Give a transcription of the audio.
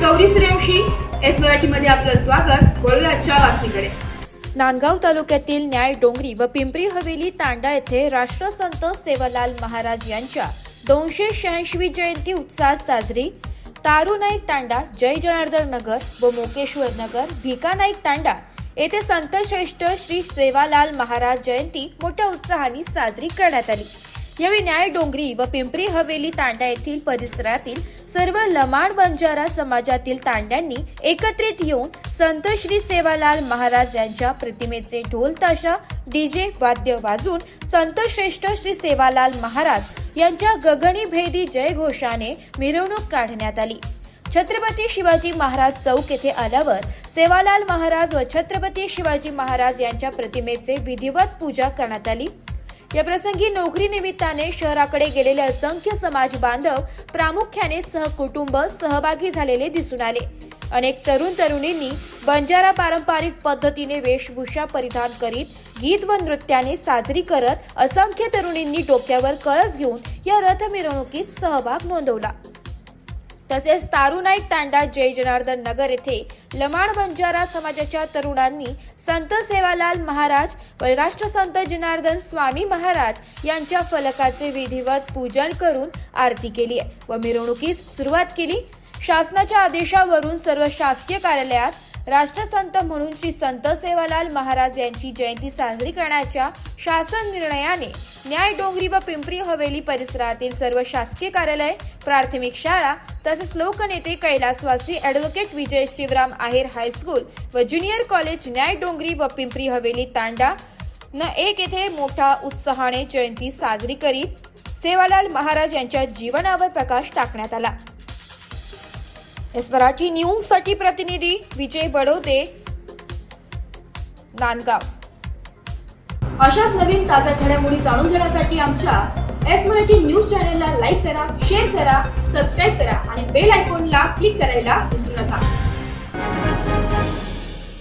Gauri Suryavanshi. S मराठीमध्ये आपलं स्वागत. वळूया आजच्या बातमीकडे. नांदगाव तालुक्यातील न्याय डोंगरी व पिंपरी हवेली तांडा येथे राष्ट्रसंत सेवालाल महाराज यांच्या 286वी जयंती उत्साहात साजरी. तारू नाईक तांडा, जय जनार्दन नगर व मोकेश्वर नगर, भिका नाईक तांडा येथे संत श्रेष्ठ श्री सेवालाल महाराज जयंती मोठ्या उत्साहाने साजरी करण्यात आली. यावेळी न्याय डोंगरी व पिंपरी हवेली तांडा येथील परिसरातील सर्व लमाण बंजारा समाजातील तांड्यांनी एकत्रित येऊन संत श्री सेवालाल महाराज यांच्या प्रतिमेचे ढोल ताशा डीजे वाद्य वाजून संत श्रेष्ठ श्री सेवालाल महाराज यांच्या गगनी भेदी जयघोषाने मिरवणूक काढण्यात आली. छत्रपती शिवाजी महाराज चौक येथे आल्यावर सेवालाल महाराज व छत्रपती शिवाजी महाराज यांच्या प्रतिमेचे विधिवत पूजा करण्यात आली. या प्रसंगी नोकरी निमित्ताने शहराकडे गेलेले असंख्य समाज बांधव प्रामुख्याने सहकुटुंब सहभागी झालेले दिसून आले. अनेक तरुण तरुणींनी बंजारा पारंपरिक पद्धतीने वेशभूषा परिधान करीत गीत व नृत्याने साजरी करत असंख्य तरुणींनी डोक्यावर कळस घेऊन या रथ मिरवणुकीत सहभाग नोंदवला. तसेच तारू नाईक तांडा, जय जनार्दन नगर येथे लमाण बंजारा समाजाच्या तरुणांनी संत सेवालाल महाराज व राष्ट्रसंत जनार्दन स्वामी महाराज यांच्या फलकाचे विधिवत पूजन करून आरती केली व मिरवणुकीस सुरुवात केली. शासनाच्या आदेशावरून सर्व शासकीय कार्यालयात राष्ट्रसंत म्हणून श्री संत सेवालाल महाराज यांची जयंती साजरी करण्याच्या शासन निर्णयाने न्याय डोंगरी व पिंपरी हवेली परिसरातील सर्व शासकीय कार्यालय, प्राथमिक शाळा तसेच लोकनेते कैलासवासी ॲडव्होकेट विजय शिवराम आहेर हायस्कूल व ज्युनियर कॉलेज न्याय डोंगरी व पिंपरी हवेली तांडा न1 येथे मोठ्या उत्साहाने जयंती साजरी करीत सेवालाल महाराज यांच्या जीवनावर प्रकाश टाकण्यात आला. एस मराठी न्यूज साठी प्रतिनिधी विजय बडोदे, नांदगाव. अशाच नवीन ताज्या घडामोडी जाणून घेण्यासाठी आमच्या एस मराठी न्यूज चॅनलला लाईक करा, शेअर करा, सबस्क्राईब करा आणि बेल आयकॉनला क्लिक करायला विसरू नका.